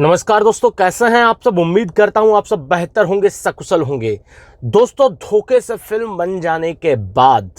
नमस्कार दोस्तों, कैसे हैं आप सब। उम्मीद करता हूं आप सब बेहतर होंगे, सकुशल होंगे। दोस्तों, धोखे से फिल्म बन जाने के बाद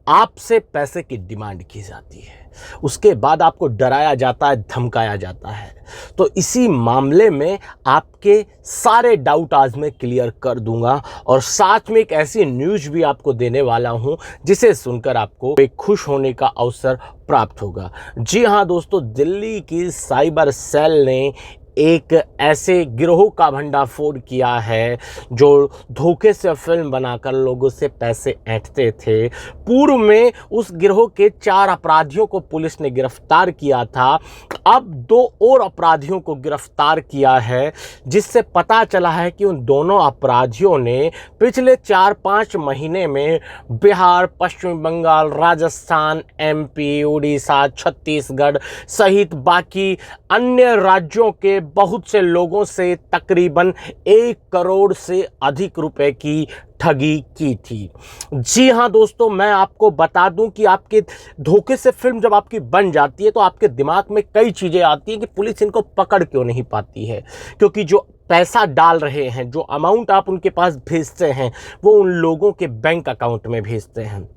आपसे पैसे की डिमांड की जाती है, उसके बाद आपको डराया जाता है, धमकाया जाता है। तो इसी मामले में आपके सारे डाउट आज मैं क्लियर कर दूंगा और साथ में एक ऐसी न्यूज़ भी आपको देने वाला हूं जिसे सुनकर आपको एक खुश होने का अवसर प्राप्त होगा। जी हां दोस्तों, दिल्ली की साइबर सेल ने एक ऐसे गिरोह का भंडाफोड़ किया है जो धोखे से फिल्म बनाकर लोगों से पैसे ऐंठते थे। पूर्व में उस गिरोह के 4 अपराधियों को पुलिस ने गिरफ्तार किया था। अब 2 और अपराधियों को गिरफ्तार किया है, जिससे पता चला है कि उन दोनों अपराधियों ने पिछले 4-5 महीने में बिहार, पश्चिम बंगाल, राजस्थान, MP, उड़ीसा, छत्तीसगढ़ सहित बाकी अन्य राज्यों के बहुत से लोगों से तकरीबन 1 करोड़ से अधिक रुपए की ठगी की थी। जी हां दोस्तों, मैं आपको बता दूं कि आपके धोखे से फिल्म जब आपकी बन जाती है तो आपके दिमाग में कई चीज़ें आती हैं कि पुलिस इनको पकड़ क्यों नहीं पाती है, क्योंकि जो पैसा डाल रहे हैं, जो अमाउंट आप उनके पास भेजते हैं, वो उन लोगों के बैंक अकाउंट में भेजते हैं।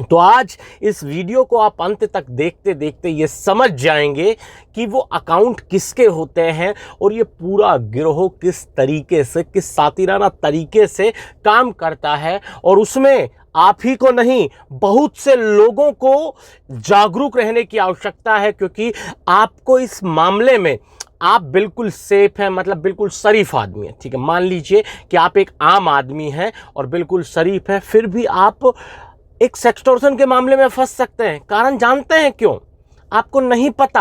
तो आज इस वीडियो को आप अंत तक देखते देखते ये समझ जाएंगे कि वो अकाउंट किसके होते हैं और ये पूरा गिरोह किस तरीके से, किस सातिराना तरीके से काम करता है। और उसमें आप ही को नहीं, बहुत से लोगों को जागरूक रहने की आवश्यकता है, क्योंकि आपको इस मामले में आप बिल्कुल सेफ हैं, मतलब बिल्कुल शरीफ आदमी है। ठीक है, मान लीजिए कि आप एक आम आदमी हैं और बिल्कुल शरीफ हैं, फिर भी आप एक सेक्सटॉर्शन के मामले में फंस सकते हैं। कारण जानते हैं क्यों? आपको नहीं पता।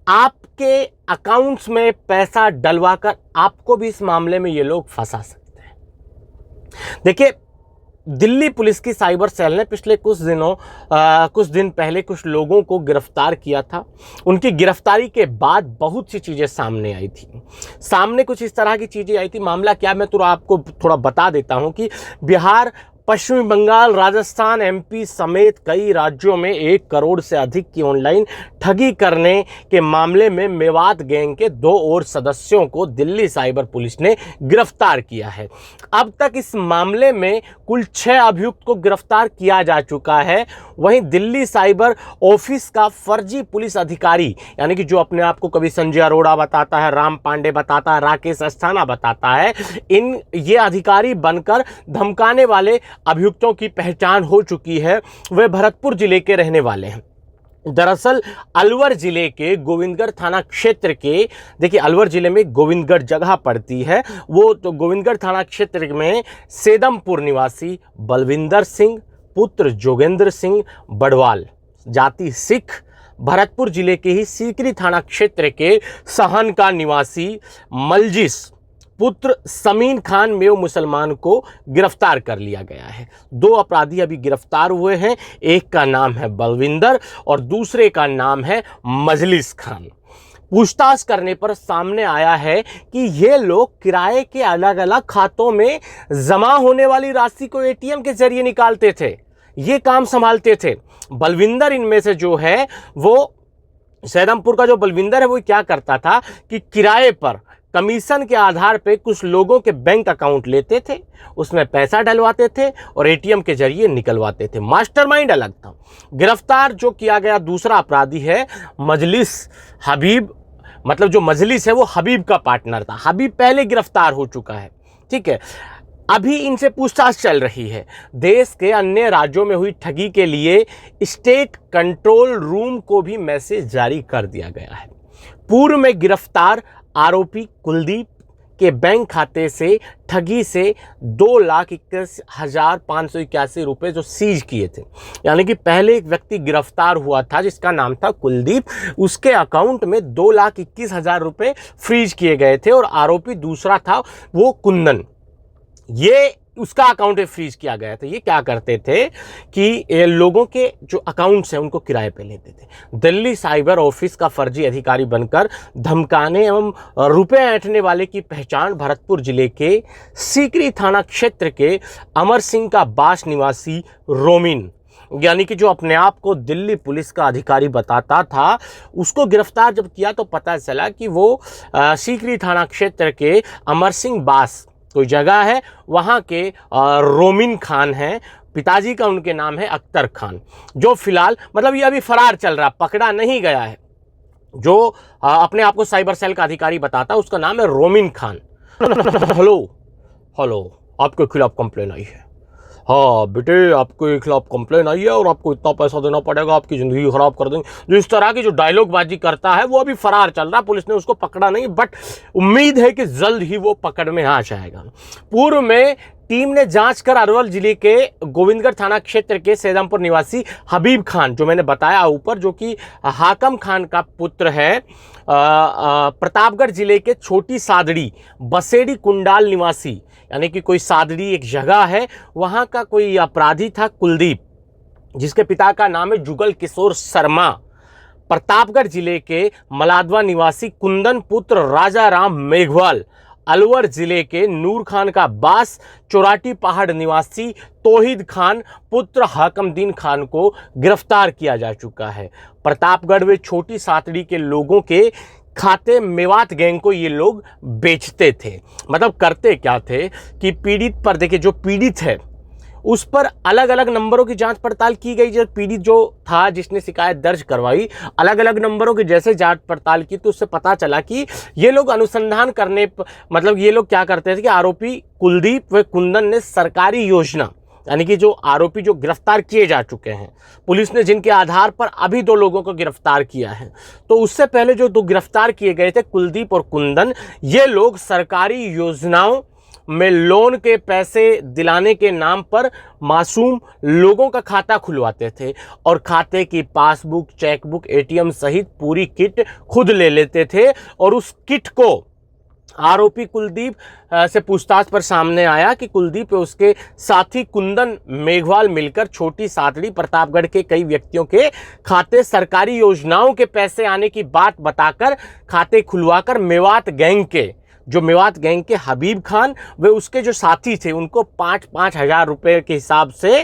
आपके अकाउंट्स में पैसा डलवाकर आपको भी इस मामले में ये लोग फंसा सकते हैं। देखिए, दिल्ली पुलिस की साइबर सेल ने पिछले कुछ दिन पहले कुछ लोगों को गिरफ्तार किया था। उनकी गिरफ्तारी के बाद बहुत सी चीज़ें सामने आई थी। सामने कुछ इस तरह की चीज़ें आई थी। मामला क्या, मैं आपको थोड़ा बता देता हूं कि बिहार, पश्चिम बंगाल, राजस्थान, MP समेत कई राज्यों में 1 करोड़ से अधिक की ऑनलाइन ठगी करने के मामले में मेवात गैंग के 2 और सदस्यों को दिल्ली साइबर पुलिस ने गिरफ्तार किया है। अब तक इस मामले में कुल 6 अभियुक्त को गिरफ्तार किया जा चुका है। वहीं दिल्ली साइबर ऑफिस का फर्जी पुलिस अधिकारी, यानी कि जो अपने आप को कभी संजय अरोड़ा बताता है, राम पांडे बताता है, राकेश अस्थाना बताता है, ये अधिकारी बनकर धमकाने वाले अभियुक्तों की पहचान हो चुकी है। वे भरतपुर जिले के रहने वाले हैं। दरअसल अलवर जिले के गोविंदगढ़ थाना क्षेत्र के, देखिए अलवर जिले में गोविंदगढ़ जगह पड़ती है, वो तो गोविंदगढ़ थाना क्षेत्र में सेदमपुर निवासी बलविंदर सिंह पुत्र जोगेंद्र सिंह बड़वाल, जाति सिख, भरतपुर जिले के ही सीकरी थाना क्षेत्र के सहन का निवासी मलजिस पुत्र समीन खान मेव मुसलमान को गिरफ्तार कर लिया गया है। 2 अपराधी अभी गिरफ्तार हुए हैं। एक का नाम है बलविंदर और दूसरे का नाम है मजलिस खान। पूछताछ करने पर सामने आया है कि ये लोग किराए के अलग अलग खातों में जमा होने वाली राशि को ATM के जरिए निकालते थे, ये काम संभालते थे। बलविंदर इनमें से जो है, वो सैदमपुर का जो बलविंदर है, वो क्या करता था कि किराए पर कमीशन के आधार पे कुछ लोगों के बैंक अकाउंट लेते थे, उसमें पैसा डलवाते थे और ATM के जरिए निकलवाते थे। मास्टरमाइंड अलग था। गिरफ्तार जो किया गया दूसरा अपराधी है मजलिस हबीब, मतलब जो मजलिस है वो हबीब का पार्टनर था। हबीब पहले गिरफ्तार हो चुका है। ठीक है, अभी इनसे पूछताछ चल रही है। देश के अन्य राज्यों में हुई ठगी के लिए स्टेट कंट्रोल रूम को भी मैसेज जारी कर दिया गया है। पूर्व में गिरफ्तार आरोपी कुलदीप के बैंक खाते से ठगी से 2,21,581 रुपये जो सीज किए थे, यानी कि पहले एक व्यक्ति गिरफ्तार हुआ था जिसका नाम था कुलदीप, उसके अकाउंट में 2,21,000 रुपये फ्रीज किए गए थे और आरोपी दूसरा था वो कुंदन, ये उसका अकाउंट फ्रीज किया गया था। ये क्या करते थे कि लोगों के जो अकाउंट्स हैं उनको किराए पे लेते थे। दिल्ली साइबर ऑफिस का फर्जी अधिकारी बनकर धमकाने एवं रुपए ऐंठने वाले की पहचान भरतपुर जिले के सीकरी थाना क्षेत्र के अमर सिंह का बास निवासी रोमिन यानी कि जो अपने आप को दिल्ली पुलिस का अधिकारी बताता था, उसको गिरफ्तार जब किया तो पता चला कि वो सीकरी थाना क्षेत्र के अमर सिंह बास कोई जगह है, वहाँ के रोमिन खान हैं, पिताजी का उनके नाम है अख्तर खान, जो फिलहाल मतलब ये अभी फरार चल रहा, पकड़ा नहीं गया है। जो अपने आप को साइबर सेल का अधिकारी बताता है उसका नाम है रोमिन खान। हेलो हेलो, आपके खिलाफ कंप्लेन आई है। हाँ बेटे, आपके खिलाफ कंप्लेन आई है और आपको इतना पैसा देना पड़ेगा, आपकी ज़िंदगी खराब कर देंगे। जो इस तरह की जो डायलॉगबाजी करता है वो अभी फरार चल रहा है, पुलिस ने उसको पकड़ा नहीं, बट उम्मीद है कि जल्द ही वो पकड़ में आ जाएगा। पूर्व में टीम ने जांच कर अरवल जिले के गोविंदगढ़ थाना क्षेत्र के सैदमपुर निवासी हबीब खान, जो मैंने बताया ऊपर, जो कि हाकम खान का पुत्र है, प्रतापगढ़ जिले के छोटी सादड़ी बसेड़ी कुंडाल निवासी, यानी कि कोई सादड़ी एक जगह है, वहाँ का कोई अपराधी था कुलदीप, जिसके पिता का नाम है जुगल किशोर शर्मा। प्रतापगढ़ जिले के मलादवा निवासी कुंदन पुत्र राजा राम मेघवाल, अलवर जिले के नूर खान का बास, चौराटी पहाड़ निवासी तौहीद खान पुत्र हाकमदीन खान को गिरफ्तार किया जा चुका है। प्रतापगढ़ में छोटी सातड़ी के लोगों के खाते मेवात गैंग को ये लोग बेचते थे। मतलब करते क्या थे कि पीड़ित पर, देखिए जो पीड़ित है उस पर अलग अलग नंबरों की जांच पड़ताल की गई। जब पीड़ित जो था जिसने शिकायत दर्ज करवाई, अलग अलग नंबरों की जैसे जांच पड़ताल की तो उससे पता चला कि ये लोग अनुसंधान करने, मतलब ये लोग क्या करते थे कि आरोपी कुलदीप व कुंदन ने सरकारी योजना, यानी कि जो आरोपी जो गिरफ्तार किए जा चुके हैं, पुलिस ने जिनके आधार पर अभी 2 लोगों को गिरफ्तार किया है, तो उससे पहले जो 2 गिरफ्तार किए गए थे कुलदीप और कुंदन, ये लोग सरकारी योजनाओं में लोन के पैसे दिलाने के नाम पर मासूम लोगों का खाता खुलवाते थे और खाते की पासबुक, चेकबुक, एटीएम सहित पूरी किट खुद ले लेते थे। और उस किट को आरोपी कुलदीप से पूछताछ पर सामने आया कि कुलदीप और उसके साथी कुंदन मेघवाल मिलकर छोटी सातड़ी प्रतापगढ़ के कई व्यक्तियों के खाते सरकारी योजनाओं के पैसे आने की बात बताकर खाते खुलवाकर मेवात गैंग के हबीब खान वे उसके जो साथी थे उनको 5-5 हज़ार रुपये के हिसाब से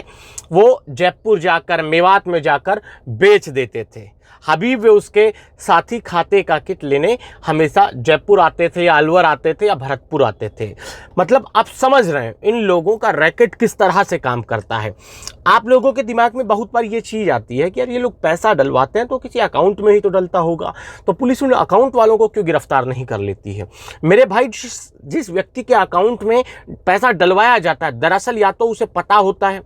वो जयपुर जाकर, मेवात में जाकर बेच देते थे। हबीब वे उसके साथी खाते का किट लेने हमेशा जयपुर आते थे या अलवर आते थे या भरतपुर आते थे। मतलब आप समझ रहे हैं इन लोगों का रैकेट किस तरह से काम करता है। आप लोगों के दिमाग में बहुत बार ये चीज़ आती है कि यार ये लोग पैसा डलवाते हैं तो किसी अकाउंट में ही तो डलता होगा, तो पुलिस उन अकाउंट वालों को क्यों गिरफ्तार नहीं कर लेती है। मेरे भाई, जिस व्यक्ति के अकाउंट में पैसा डलवाया जाता है, दरअसल या तो उसे पता होता है,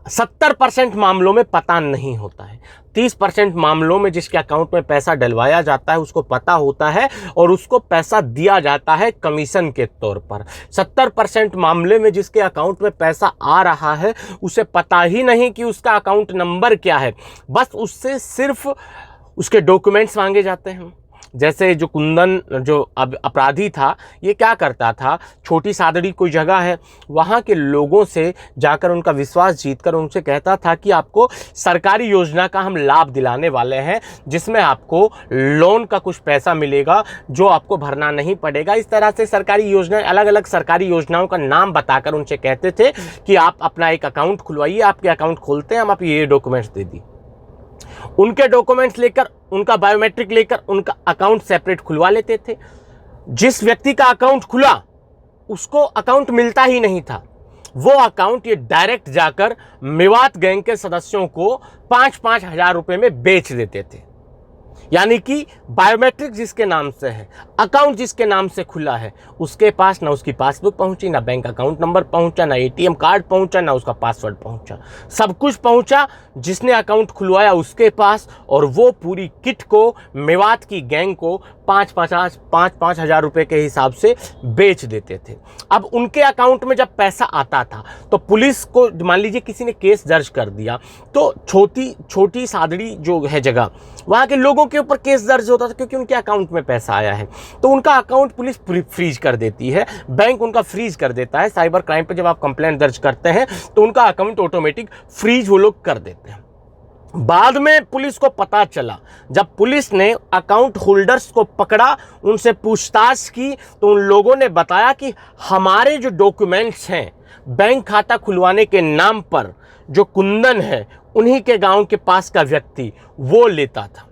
70% मामलों में पता नहीं होता है, 30% मामलों में जिसके अकाउंट में पैसा डलवाया जाता है उसको पता होता है और उसको पैसा दिया जाता है कमीशन के तौर पर। 70% मामले में जिसके अकाउंट में पैसा आ रहा है उसे पता ही नहीं कि उसका अकाउंट नंबर क्या है, बस उससे सिर्फ उसके डॉक्यूमेंट्स मांगे जाते हैं। जैसे जो कुंदन जो अपराधी था, ये क्या करता था, छोटी सादड़ी कोई जगह है, वहाँ के लोगों से जाकर उनका विश्वास जीतकर उनसे कहता था कि आपको सरकारी योजना का हम लाभ दिलाने वाले हैं, जिसमें आपको लोन का कुछ पैसा मिलेगा जो आपको भरना नहीं पड़ेगा। इस तरह से सरकारी योजना, अलग अलग सरकारी योजनाओं का नाम बताकर उनसे कहते थे कि आप अपना एक अकाउंट खुलवाइए, आपके अकाउंट खोलते हैं, हम आप ये डॉक्यूमेंट्स दे दी। उनके डॉक्यूमेंट्स लेकर, उनका बायोमेट्रिक लेकर उनका अकाउंट सेपरेट खुलवा लेते थे। जिस व्यक्ति का अकाउंट खुला उसको अकाउंट मिलता ही नहीं था, वो अकाउंट ये डायरेक्ट जाकर मेवात गैंग के सदस्यों को 5-5 हज़ार रुपए में बेच देते थे। यानी कि बायोमेट्रिक जिसके नाम से है, अकाउंट जिसके नाम से खुला है, उसके पास ना उसकी पासबुक पहुंची, ना बैंक अकाउंट नंबर पहुंचा, ना एटीएम कार्ड पहुंचा, ना उसका पासवर्ड पहुंचा। सब कुछ पहुंचा जिसने अकाउंट खुलवाया उसके पास, और वो पूरी किट को मेवात की गैंग को 5-5 हज़ार रुपये के हिसाब से बेच देते थे। अब उनके अकाउंट में जब पैसा आता था तो पुलिस को, मान लीजिए किसी ने केस दर्ज कर दिया, तो छोटी सादड़ी जो है जगह, वहाँ के लोगों के ऊपर केस दर्ज होता था क्योंकि उनके अकाउंट में पैसा आया है, तो उनका अकाउंट पुलिस फ्रीज कर देती है, बैंक उनका फ्रीज कर देता है। साइबर क्राइम पे जब आप कंप्लेंट दर्ज करते हैं तो उनका अकाउंट ऑटोमेटिक फ्रीज वो लोग कर देते हैं। बाद में पुलिस को पता चला, जब पुलिस ने अकाउंट होल्डर्स को पकड़ा, उनसे पूछताछ की, तो उन लोगों ने बताया कि हमारे जो डॉक्यूमेंट्स हैं बैंक खाता खुलवाने के नाम पर, जो कुंदन है, उन्हीं के गांव के पास का व्यक्ति वो लेता था।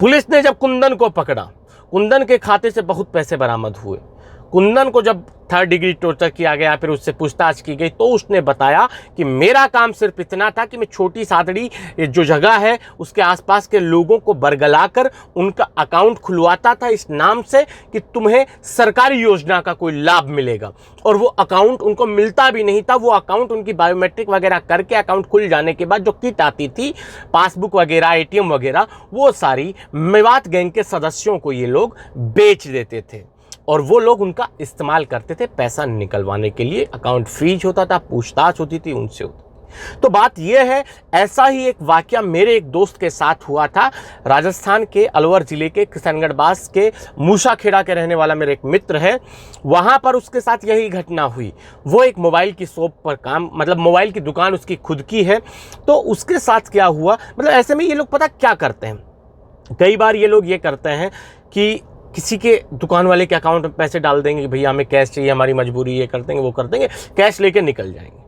पुलिस ने जब कुंदन को पकड़ा, कुंदन के खाते से बहुत पैसे बरामद हुए। कुंदन को जब 3rd डिग्री टॉर्चर किया गया, फिर उससे पूछताछ की गई, तो उसने बताया कि मेरा काम सिर्फ इतना था कि मैं छोटी सादड़ी जो जगह है उसके आसपास के लोगों को बरगलाकर उनका अकाउंट खुलवाता था इस नाम से कि तुम्हें सरकारी योजना का कोई लाभ मिलेगा। और वो अकाउंट उनको मिलता भी नहीं था। वो अकाउंट उनकी बायोमेट्रिक वगैरह करके अकाउंट खुल जाने के बाद जो किट आती थी, पासबुक वगैरह, ATM वगैरह, वो सारी मेवात गैंग के सदस्यों को ये लोग बेच देते थे और वो लोग उनका इस्तेमाल करते थे पैसा निकलवाने के लिए। अकाउंट फ्रीज होता था, पूछताछ होती थी उनसे होती। तो बात यह है, ऐसा ही एक वाकया मेरे एक दोस्त के साथ हुआ था। राजस्थान के अलवर जिले के किशनगढ़ बास के मूसाखेड़ा के रहने वाला मेरा एक मित्र है, वहां पर उसके साथ यही घटना हुई। वो एक मोबाइल की शॉप पर मतलब मोबाइल की दुकान उसकी खुद की है। तो उसके साथ क्या हुआ, मतलब ऐसे में ये लोग पता क्या करते हैं, कई बार ये लोग ये करते हैं कि किसी के दुकान वाले के अकाउंट में पैसे डाल देंगे कि भैया हमें कैश चाहिए, हमारी मजबूरी, ये कर देंगे, वो कर देंगे, कैश लेके निकल जाएंगे।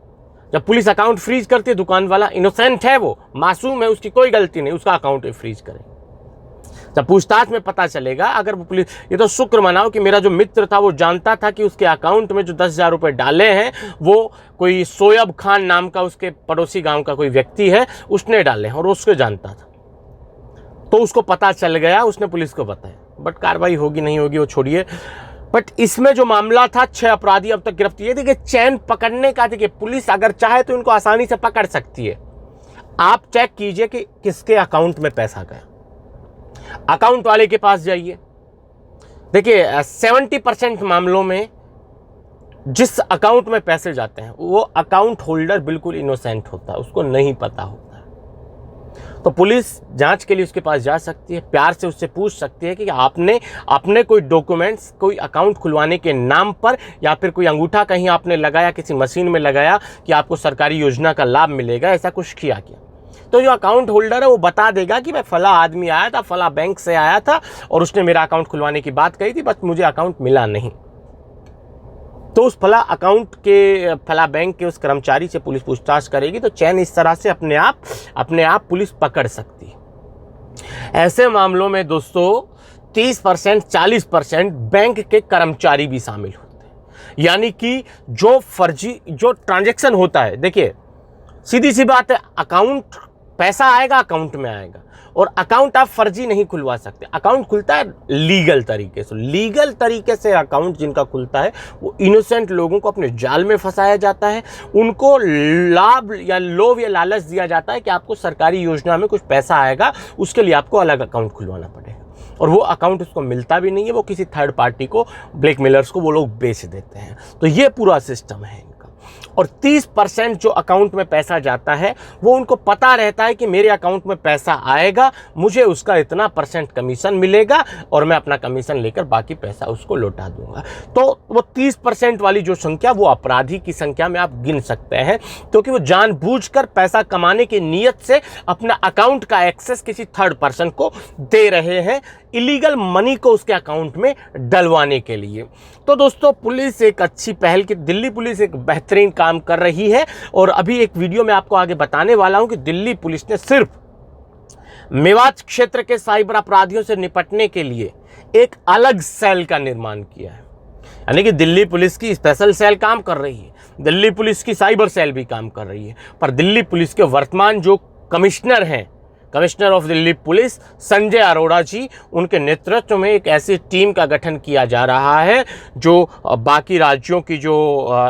जब पुलिस अकाउंट फ्रीज करती है, दुकान वाला इनोसेंट है, वो मासूम है, उसकी कोई गलती नहीं, उसका अकाउंट फ्रीज करेंगे। जब पूछताछ में पता चलेगा, अगर वो पुलिस, ये तो शुक्र मनाओ कि मेरा जो मित्र था वो जानता था कि उसके अकाउंट में जो 10,000 रुपये डाले हैं वो कोई सोयब खान नाम का उसके पड़ोसी गाँव का कोई व्यक्ति है, उसने डाले हैं और उसको जानता था। तो उसको पता चल गया, उसने पुलिस को बताया, बट कार्रवाई होगी नहीं होगी वो छोड़िए। बट इसमें जो मामला था, 6 अपराधी अब तक गिरफ्तार। ये देखिए चैन पकड़ने का, देखिए पुलिस अगर चाहे तो इनको आसानी से पकड़ सकती है। आप चेक कीजिए कि किसके अकाउंट में पैसा गया, अकाउंट वाले के पास जाइए। देखिए 70% मामलों में जिस अकाउंट में पैसे जाते हैं वो अकाउंट होल्डर बिल्कुल इनोसेंट होता है, उसको नहीं पता होता। तो पुलिस जांच के लिए उसके पास जा सकती है, प्यार से उससे पूछ सकती है कि आपने अपने कोई डॉक्यूमेंट्स, कोई अकाउंट खुलवाने के नाम पर, या फिर कोई अंगूठा कहीं आपने लगाया, किसी मशीन में लगाया कि आपको सरकारी योजना का लाभ मिलेगा, ऐसा कुछ किया क्या? तो जो अकाउंट होल्डर है वो बता देगा कि मैं फला आदमी आया था, फला बैंक से आया था और उसने मेरा अकाउंट खुलवाने की बात कही थी, बस मुझे अकाउंट मिला नहीं। तो उस फला अकाउंट के, फला बैंक के उस कर्मचारी से पुलिस पूछताछ करेगी। तो चैन इस तरह से अपने आप पुलिस पकड़ सकती है। ऐसे मामलों में दोस्तों 30% 40% बैंक के कर्मचारी भी शामिल होते हैं। यानी कि जो फर्जी जो ट्रांजैक्शन होता है, देखिए सीधी सी बात है, अकाउंट, पैसा आएगा अकाउंट में आएगा, और अकाउंट आप फर्जी नहीं खुलवा सकते। अकाउंट खुलता है लीगल तरीके से। लीगल तरीके से अकाउंट जिनका खुलता है वो इनोसेंट लोगों को अपने जाल में फंसाया जाता है। उनको लाभ या लोभ या लालच दिया जाता है कि आपको सरकारी योजना में कुछ पैसा आएगा, उसके लिए आपको अलग अकाउंट खुलवाना पड़ेगा, और वो अकाउंट उसको मिलता भी नहीं है, वो किसी थर्ड पार्टी को, ब्लैकमेलर्स को वो लोग बेच देते हैं। तो ये पूरा सिस्टम है। और 30% जो अकाउंट में पैसा जाता है वो उनको पता रहता है कि मेरे अकाउंट में पैसा आएगा, मुझे उसका इतना % कमीशन मिलेगा और मैं अपना कमीशन लेकर बाकी पैसा उसको लौटा दूंगा। तो वो 30% वाली जो संख्या, वो अपराधी की संख्या में आप गिन सकते हैं, क्योंकि वो जानबूझकर पैसा कमाने की नीयत से अपना अकाउंट का एक्सेस किसी थर्ड पर्सन को दे रहे हैं, इलीगल मनी को उसके अकाउंट में डलवाने के लिए। तो दोस्तों पुलिस एक अच्छी पहल की, दिल्ली पुलिस एक बेहतरीन काम कर रही है। और अभी एक वीडियो में आपको आगे बताने वाला हूं कि दिल्ली पुलिस ने सिर्फ मेवात क्षेत्र के साइबर अपराधियों से निपटने के लिए एक अलग सेल का निर्माण किया है। यानी कि दिल्ली पुलिस की स्पेशल सेल काम कर रही है, दिल्ली पुलिस की साइबर सेल भी काम कर रही है, पर दिल्ली पुलिस के वर्तमान जो कमिश्नर हैं, commissioner of Delhi police Sanjay Arora ji, उनके नेतृत्व में एक ऐसी टीम का गठन किया जा रहा है जो बाकी राज्यों की जो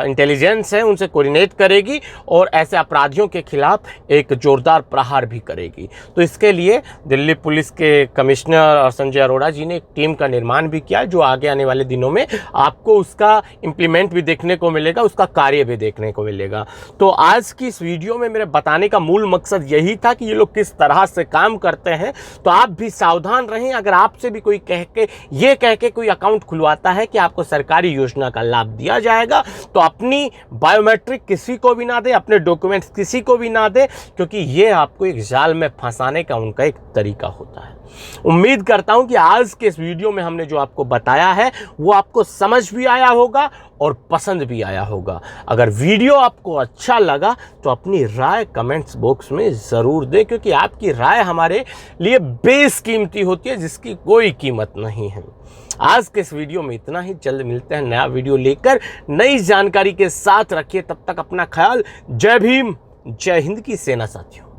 इंटेलिजेंस है उनसे कोऑर्डिनेट करेगी और ऐसे अपराधियों के खिलाफ एक जोरदार प्रहार भी करेगी। तो इसके लिए दिल्ली पुलिस के कमिश्नर और संजय अरोड़ा जी ने एक टीम का निर्माण भी किया, जो आगे आने वाले दिनों में आपको उसका इम्प्लीमेंट भी देखने को मिलेगा, उसका कार्य भी देखने को मिलेगा। तो आज की इस वीडियो में मेरे बताने का मूल मकसद यही था कि ये लोग किस तरह से काम करते हैं तो आप भी सावधान रहें। अगर आपसे भी कोई कह के कोई अकाउंट खुलवाता है कि आपको सरकारी योजना का लाभ दिया जाएगा, तो अपनी बायोमेट्रिक किसी को भी ना दे, अपने डॉक्यूमेंट्स किसी को भी ना दे, क्योंकि ये आपको एक जाल में फंसाने का उनका एक तरीका होता है। उम्मीद करता हूं कि आज के इस वीडियो में हमने जो आपको बताया है वो आपको समझ भी आया होगा और पसंद भी आया होगा। अगर वीडियो आपको अच्छा लगा तो अपनी राय कमेंट्स बॉक्स में ज़रूर दें, क्योंकि आपकी राय हमारे लिए बेशकीमती होती है, जिसकी कोई कीमत नहीं है। आज के इस वीडियो में इतना ही। जल्द मिलते हैं नया वीडियो लेकर नई जानकारी के साथ। रखिए तब तक अपना ख्याल। जय भीम, जय हिंद की सेना साथियों।